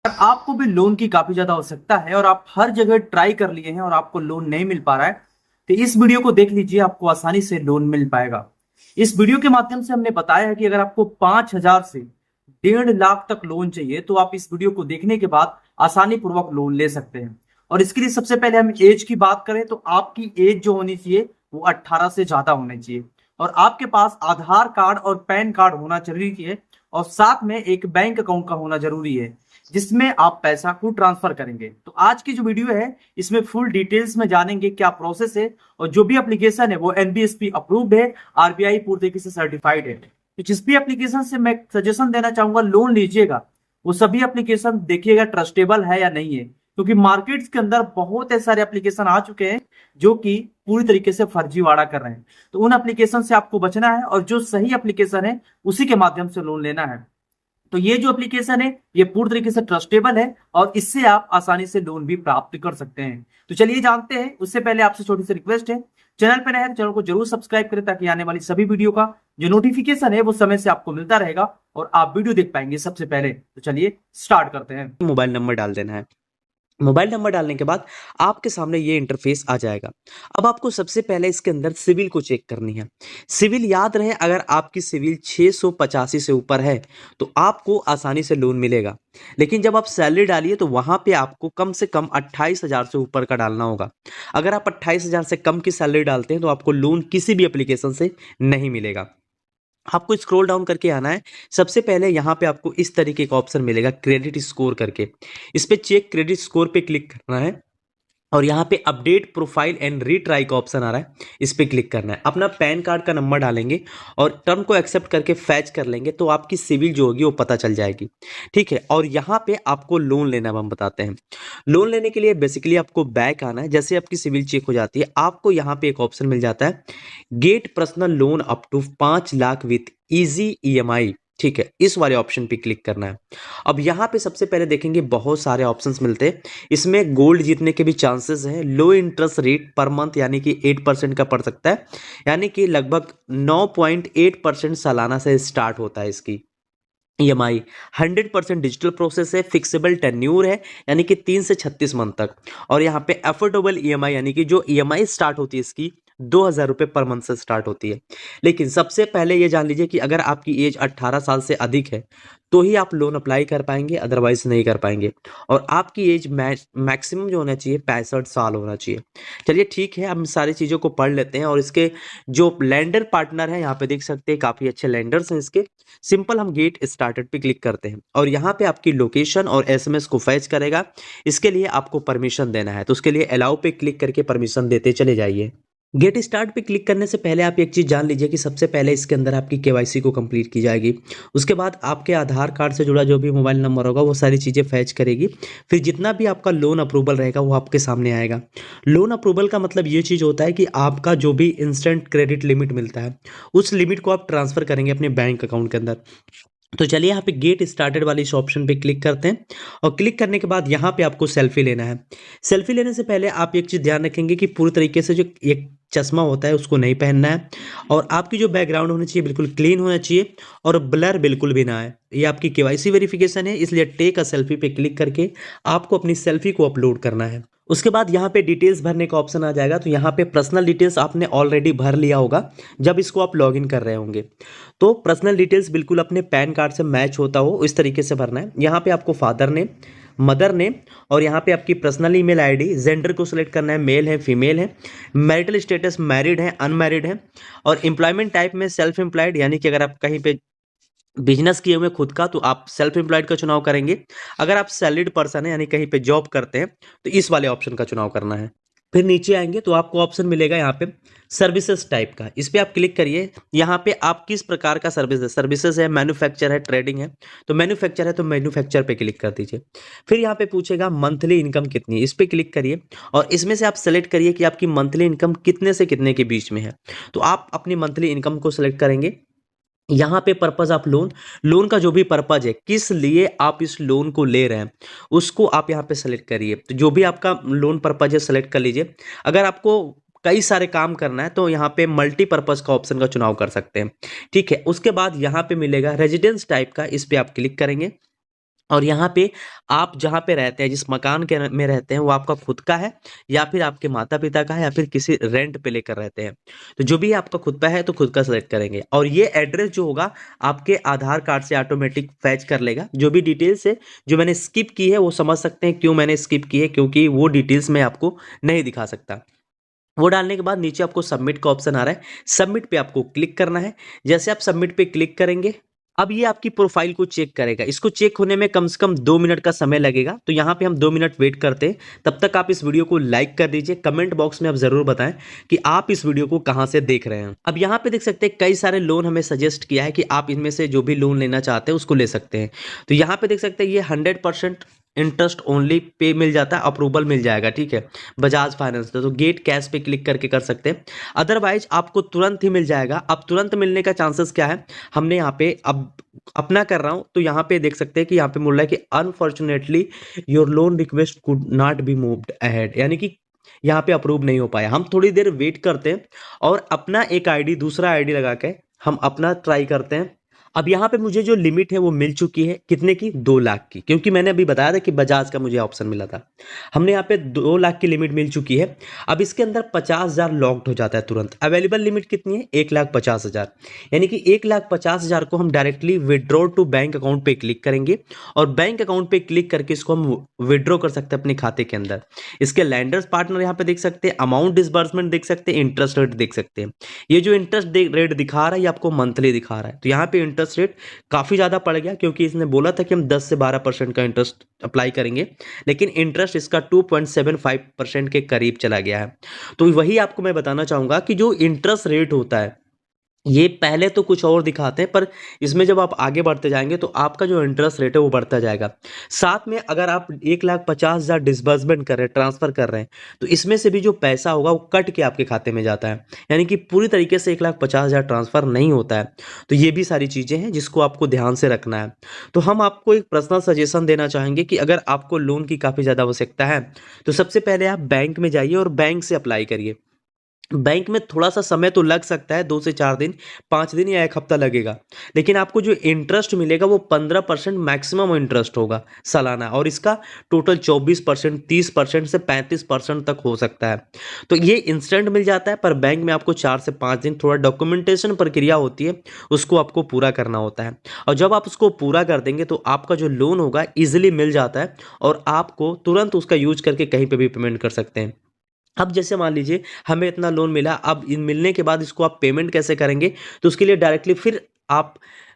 आपको भी लोन की काफी ज्यादा आवश्यकता है और आप हर जगह ट्राई कर लिए हैं और आपको लोन नहीं मिल पा रहा है, तो इस वीडियो को देख लीजिए, आपको आसानी से लोन मिल पाएगा। इस वीडियो के माध्यम से हमने बताया है कि अगर आपको 5,000 से 1.5 लाख तक लोन चाहिए तो आप इस वीडियो को देखने के बाद आसानी पूर्वक लोन ले सकते हैं। और इसके लिए सबसे पहले हम एज की बात करें तो आपकी एज जो होनी चाहिए वो 18 से ज्यादा होनी चाहिए और आपके पास आधार कार्ड और पैन कार्ड होना जरूरी है और साथ में एक बैंक अकाउंट का होना जरूरी है जिसमें आप पैसा को ट्रांसफर करेंगे। तो आज की जो वीडियो है इसमें फुल डिटेल्स में जानेंगे क्या प्रोसेस है और जो भी एप्लीकेशन है वो एनबीएफसी अप्रूव्ड है, आरबीआई पूरी तरीके से सर्टिफाइड है। तो जिस भी एप्लीकेशन से मैं सजेशन देना चाहूंगा लोन लीजिएगा वो सभी एप्लीकेशन देखिएगा ट्रस्टेबल है या नहीं है, क्योंकि मार्केट्स के अंदर बहुत सारे एप्लीकेशन आ चुके हैं जो कि पूरी तरीके से फर्जीवाड़ा कर रहे हैं। तो उन एप्लीकेशन से आपको बचना है और जो सही एप्लीकेशन है उसी के माध्यम से लोन लेना है। तो ये जो एप्लीकेशन है ये पूरी तरीके से ट्रस्टेबल है और इससे आप आसानी से लोन भी प्राप्त कर सकते हैं। तो चलिए जानते हैं, उससे पहले आपसे छोटी सी रिक्वेस्ट है, चैनल पर नए हैं तो चैनल को जरूर सब्सक्राइब करें ताकि आने वाली सभी वीडियो का जो नोटिफिकेशन है वो समय से आपको मिलता रहेगा और आप वीडियो देख पाएंगे सबसे पहले। तो चलिए स्टार्ट करते हैं। मोबाइल नंबर डाल देना है। मोबाइल नंबर डालने के बाद आपके सामने ये इंटरफेस आ जाएगा। अब आपको सबसे पहले इसके अंदर सिविल को चेक करनी है। सिविल याद रहे, अगर आपकी सिविल 685 से ऊपर है तो आपको आसानी से लोन मिलेगा। लेकिन जब आप सैलरी डालिए तो वहां पे आपको कम से कम 28,000 से ऊपर का डालना होगा। अगर आप 28,000 से कम की सैलरी डालते हैं तो आपको लोन किसी भी एप्लीकेशन से नहीं मिलेगा। आपको स्क्रॉल डाउन करके आना है। सबसे पहले यहाँ पे आपको इस तरीके का ऑप्शन मिलेगा क्रेडिट स्कोर करके। इस पे चेक क्रेडिट स्कोर पे क्लिक करना है और यहाँ पे अपडेट प्रोफाइल एंड रीट्राई का ऑप्शन आ रहा है, इस पे क्लिक करना है। अपना पैन कार्ड का नंबर डालेंगे और टर्म को एक्सेप्ट करके फैच कर लेंगे तो आपकी सिविल जो होगी वो पता चल जाएगी। ठीक है, और यहाँ पे आपको लोन लेना हम बताते हैं। लोन लेने के लिए बेसिकली आपको बैक आना है। जैसे आपकी सिविल चेक हो जाती है आपको यहाँ पे एक ऑप्शन मिल जाता है, get personal loan up to 5 lakh with easy EMI. ठीक है, इस वाले ऑप्शन पे क्लिक करना है। अब यहाँ पे सबसे पहले देखेंगे बहुत सारे ऑप्शंस मिलते हैं। इसमें गोल्ड जीतने के भी चांसेस हैं। लो इंटरेस्ट रेट पर मंथ यानी कि 8% का पड़ सकता है, यानी कि लगभग 9.8% सालाना से स्टार्ट होता है इसकी ईएमआई। 100% डिजिटल प्रोसेस है, फिक्सेबल टेन्यूर है यानी कि 3 से 36 मंथ तक। और यहाँ पे अफोर्डेबल ईएमआई यानी कि जो ईएमआई स्टार्ट होती है इसकी 2,000 रुपये पर मंथ से स्टार्ट होती है। लेकिन सबसे पहले ये जान लीजिए कि अगर आपकी एज 18 साल से अधिक है तो ही आप लोन अप्लाई कर पाएंगे, अदरवाइज नहीं कर पाएंगे। और आपकी एज मैक्सिमम जो होना चाहिए 65 साल होना चाहिए। चलिए ठीक है, हम सारी चीज़ों को पढ़ लेते हैं। और इसके जो लैंडर पार्टनर है यहाँ पे देख सकते हैं, काफ़ी अच्छे लैंडर्स हैं इसके। सिंपल हम गेट स्टार्टेड पे क्लिक करते हैं और यहाँ पे आपकी लोकेशन और एसएमएस को फैच करेगा। इसके लिए आपको परमिशन देना है तो उसके लिए अलाउ पे क्लिक करके परमिशन देते चले जाइए। गेट स्टार्ट पे क्लिक करने से पहले आप एक चीज़ जान लीजिए कि सबसे पहले इसके अंदर आपकी केवाईसी को कंप्लीट की जाएगी। उसके बाद आपके आधार कार्ड से जुड़ा जो भी मोबाइल नंबर होगा वो सारी चीज़ें फैच करेगी। फिर जितना भी आपका लोन अप्रूवल रहेगा वो आपके सामने आएगा। लोन अप्रूवल का मतलब ये चीज़ होता है कि आपका जो भी इंस्टेंट क्रेडिट लिमिट मिलता है उस लिमिट को आप ट्रांसफ़र करेंगे अपने बैंक अकाउंट के अंदर। तो चलिए यहाँ पे गेट स्टार्टेड वाले इस ऑप्शन पे क्लिक करते हैं और क्लिक करने के बाद यहाँ पे आपको सेल्फी लेना है। सेल्फी लेने से पहले आप एक चीज़ ध्यान रखेंगे कि पूरी तरीके से जो एक चश्मा होता है उसको नहीं पहनना है और आपकी जो बैकग्राउंड होनी चाहिए बिल्कुल क्लीन होना चाहिए और ब्लर बिल्कुल भी ना है। ये आपकी केवाईसी वेरिफिकेशन है, इसलिए टेक अ सेल्फी पे क्लिक करके आपको अपनी सेल्फी को अपलोड करना है। उसके बाद यहाँ पे डिटेल्स भरने का ऑप्शन आ जाएगा। तो यहाँ पे पर्सनल डिटेल्स आपने ऑलरेडी भर लिया होगा जब इसको आप लॉगिन कर रहे होंगे। तो पर्सनल डिटेल्स बिल्कुल अपने पैन कार्ड से मैच होता हो इस तरीके से भरना है। यहाँ पे आपको फादर नेम, मदर नेम और यहाँ पे आपकी पर्सनल ईमेल आईडी, जेंडर को सिलेक्ट करना है, मेल है फीमेल है, मैरिटल स्टेटस मैरिड है अनमैरिड है और एम्प्लॉयमेंट टाइप में सेल्फ एम्प्लॉयड यानी कि अगर आप कहीं पे बिजनेस किए हुए खुद का तो आप सेल्फ एम्प्लॉयड का चुनाव करेंगे। अगर आप सैलरीड पर्सन है यानी कहीं पे जॉब करते हैं तो इस वाले ऑप्शन का चुनाव करना है। फिर नीचे आएंगे तो आपको ऑप्शन मिलेगा यहाँ पे सर्विसेज टाइप का, इस पे आप क्लिक करिए। यहाँ पे आप किस प्रकार का सर्विसेज है, मैन्युफैक्चर है, ट्रेडिंग है। तो मैन्युफैक्चर है तो मैन्युफैक्चर पे क्लिक कर दीजिए। फिर यहाँ पे पूछेगा मंथली इनकम कितनी है, इस पे क्लिक करिए और इसमें से आप सेलेक्ट करिए कि आपकी मंथली इनकम कितने से कितने के बीच में है। तो आप अपनी मंथली इनकम को सिलेक्ट करेंगे। यहाँ पे पर्पज आप लोन, लोन का जो भी पर्पज है किस लिए आप इस लोन को ले रहे हैं उसको आप यहाँ पे सेलेक्ट करिए। तो जो भी आपका लोन पर्पज है सेलेक्ट कर लीजिए। अगर आपको कई सारे काम करना है तो यहाँ पे मल्टीपर्पज का ऑप्शन का चुनाव कर सकते हैं। ठीक है, उसके बाद यहाँ पे मिलेगा रेजिडेंस टाइप का, इस पे आप क्लिक करेंगे। और यहाँ पे आप जहाँ पे रहते हैं, जिस मकान के में रहते हैं, वो आपका खुद का है या फिर आपके माता-पिता का है या फिर किसी रेंट पे लेकर रहते हैं। तो जो भी आपका खुद का है तो खुद का सेलेक्ट करेंगे और ये एड्रेस जो होगा आपके आधार कार्ड से ऑटोमेटिक फैच कर लेगा। जो भी डिटेल्स है, जो मैंने स्किप की है वो समझ सकते हैं क्यों मैंने स्किप की है, क्योंकि वो डिटेल्स मैं आपको नहीं दिखा सकता। वो डालने के बाद नीचे आपको सबमिट का ऑप्शन आ रहा है, सबमिट पे आपको क्लिक करना है। जैसे आप सबमिट पे क्लिक करेंगे, अब ये आपकी प्रोफाइल को चेक करेगा। इसको चेक होने में कम से कम 2 मिनट का समय लगेगा, तो यहाँ पे हम 2 मिनट वेट करते हैं। तब तक आप इस वीडियो को लाइक कर दीजिए, कमेंट बॉक्स में आप ज़रूर बताएं कि आप इस वीडियो को कहाँ से देख रहे हैं। अब यहाँ पे देख सकते हैं कई सारे लोन हमें सजेस्ट किया है कि आप इनमें से जो भी लोन लेना चाहते हैं उसको ले सकते हैं। तो यहाँ पे देख सकते हैं ये 100% इंटरेस्ट ओनली पे मिल जाता है, अप्रूवल मिल जाएगा, ठीक है। बजाज फाइनेंस तो गेट कैश पे क्लिक करके कर सकते हैं, अदरवाइज आपको तुरंत ही मिल जाएगा। अब तुरंत मिलने का चांसेस क्या है, हमने यहाँ पे अब अपना कर रहा हूँ तो यहाँ पे देख सकते हैं कि यहाँ पे बोल रहा है कि unfortunately your loan request could not be moved ahead, यानी कि यहाँ पे अप्रूव नहीं हो पाया। हम थोड़ी देर वेट करते हैं और अपना एक आईडी दूसरा आईडी लगा के हम अपना ट्राई करते हैं। अब यहाँ पे मुझे जो लिमिट है वो मिल चुकी है, कितने की, 2 लाख की, क्योंकि मैंने अभी बताया था कि बजाज का मुझे ऑप्शन मिला था। हमने यहाँ पे 2 लाख की लिमिट मिल चुकी है। अब इसके अंदर 50,000 लॉक्ड हो जाता है तुरंत। अवेलेबल लिमिट कितनी है, 1,50,000, यानी कि 1,50,000 को हम directly withdraw to bank account पे क्लिक करेंगे और बैंक अकाउंट पे क्लिक करके इसको हम विड्रॉ कर सकते हैं अपने खाते के अंदर। इसके लैंडर्स पार्टनर यहाँ पे देख सकते हैं, अमाउंट डिसबर्समेंट देख सकते हैं, इंटरेस्ट रेट देख सकते हैं। ये जो इंटरेस्ट रेट दिखा रहा है ये आपको मंथली दिखा रहा है, तो यहाँ पे इंटरेस्ट रेट काफ़ी ज़्यादा पड़ गया, क्योंकि इसने बोला था कि हम 10 से 12% का इंटरेस्ट अप्लाई करेंगे, लेकिन इंटरेस्ट इसका 2.75% के करीब चला गया है। तो वही आपको मैं बताना चाहूँगा कि जो इंटरेस्ट रेट होता है ये पहले तो कुछ और दिखाते हैं, पर इसमें जब आप आगे बढ़ते जाएंगे तो आपका जो इंटरेस्ट रेट है वो बढ़ता जाएगा। साथ में अगर आप 1,50,000 डिसबर्समेंट कर रहे हैं, ट्रांसफर कर रहे हैं, तो इसमें से भी जो पैसा होगा वो कट के आपके खाते में जाता है, यानी कि पूरी तरीके से 1,50,000 ट्रांसफर नहीं होता है। तो ये भी सारी चीज़ें हैं जिसको आपको ध्यान से रखना है। तो हम आपको एक पर्सनल सजेशन देना चाहेंगे कि अगर आपको लोन की काफ़ी ज़्यादा आवश्यकता है तो सबसे पहले आप बैंक में जाइए और बैंक से अप्लाई करिए। बैंक में थोड़ा-सा समय तो लग सकता है, 2 से 4 दिन, 5 दिन या 1 हफ्ता लगेगा। लेकिन आपको जो इंटरेस्ट मिलेगा वो 15% मैक्सिमम इंटरेस्ट होगा सालाना, और इसका टोटल 24%, 30% से 35% तक हो सकता है। तो ये इंस्टेंट मिल जाता है, पर बैंक में आपको 4 से 5 दिन थोड़ा डॉक्यूमेंटेशन प्रक्रिया होती है, उसको आपको पूरा करना होता है। और जब आप उसको पूरा कर देंगे तो आपका जो लोन होगा ईज़िली मिल जाता है और आपको तुरंत उसका यूज़ करके कहीं पे भी पेमेंट कर सकते हैं। अब जैसे मान लीजिए हमें इतना लोन मिला, अब इन मिलने के बाद इसको आप पेमेंट कैसे करेंगे, तो उसके लिए डायरेक्टली फिर आप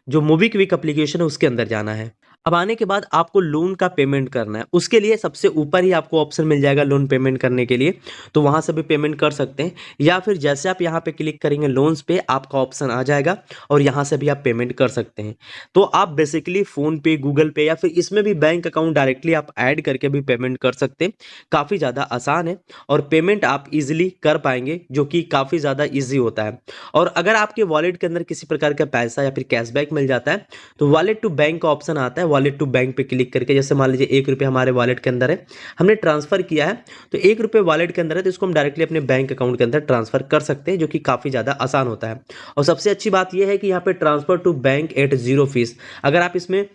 जो मोबीक्विक एप्लीकेशन है उसके अंदर जाना है। अब आने के बाद आपको लोन का पेमेंट करना है, उसके लिए सबसे ऊपर ही आपको ऑप्शन मिल जाएगा लोन पेमेंट करने के लिए, तो वहाँ से भी पेमेंट कर सकते हैं, या फिर जैसे आप यहाँ पे क्लिक करेंगे लोन्स पे आपका ऑप्शन आ जाएगा और यहाँ से भी आप पेमेंट कर सकते हैं। तो आप बेसिकली फ़ोन पे, गूगल पे या फिर इसमें भी बैंक अकाउंट डायरेक्टली आप ऐड करके भी पेमेंट कर सकते हैं। काफ़ी ज़्यादा आसान है और पेमेंट आप ईज़िली कर पाएँगे, जो कि काफ़ी ज़्यादा ईज़ी होता है। और अगर आपके वॉलेट के अंदर किसी प्रकार का पैसा या फिर कैशबैक मिल जाता है, तो वॉलेट टू बैंक का ऑप्शन आता है, वॉलेट टू बैंक पे क्लिक करके, जैसे मान लीजिए 1 रुपये हमारे वॉलेट के अंदर है, हमने ट्रांसफ़र किया है, तो 1 रुपये वॉलेट के अंदर है, तो इसको हम डायरेक्टली अपने बैंक अकाउंट के अंदर ट्रांसफ़र कर सकते हैं, जो कि काफ़ी ज़्यादा आसान होता है। और सबसे अच्छी बात यह है कि यहाँ पे transfer to bank at zero fees, अगर आप इसमें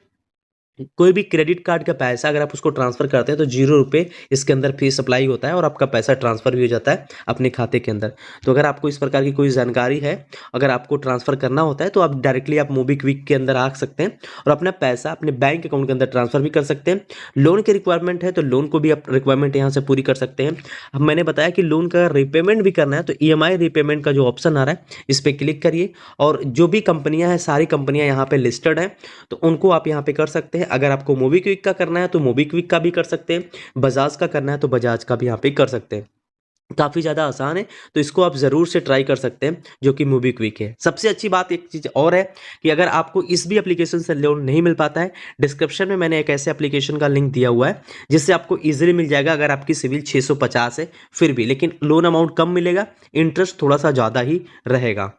कोई भी क्रेडिट कार्ड का पैसा अगर आप उसको ट्रांसफ़र करते हैं तो 0 रुपये इसके अंदर फीस अप्लाई होता है और आपका पैसा ट्रांसफ़र भी हो जाता है अपने खाते के अंदर। तो अगर आपको इस प्रकार की कोई जानकारी है, अगर आपको ट्रांसफ़र करना होता है, तो आप डायरेक्टली आप मोबीक्विक के अंदर आ सकते हैं और अपना पैसा अपने बैंक अकाउंट के अंदर ट्रांसफ़र भी कर सकते हैं। लोन की रिक्वायरमेंट है तो लोन को भी आप रिक्वायरमेंट यहाँ से पूरी कर सकते हैं। अब मैंने बताया कि लोन का रिपेमेंट भी करना है, तो ईएमआई रिपेमेंट का जो ऑप्शन आ रहा है इस पर क्लिक करिए, और जो भी कंपनियाँ हैं सारी कंपनियाँ यहाँ पे लिस्टेड हैं, तो उनको आप यहाँ पे कर सकते हैं। अगर आपको मोबीक्विक का करना है तो मोबीक्विक का भी कर सकते हैं, बजाज का करना है तो बजाज का भी यहाँ पे कर सकते हैं। काफ़ी ज़्यादा आसान है, तो इसको आप ज़रूर से ट्राई कर सकते हैं, जो कि मोबीक्विक है। सबसे अच्छी बात एक चीज़ और है कि अगर आपको इस भी एप्लीकेशन से लोन नहीं मिल पाता है, डिस्क्रिप्शन में मैंने एक ऐसे एप्लीकेशन का लिंक दिया हुआ है जिससे आपको ईजिली मिल जाएगा। अगर आपकी सिविल 650 है फिर भी, लेकिन लोन अमाउंट कम मिलेगा, इंटरेस्ट थोड़ा सा ज़्यादा ही रहेगा।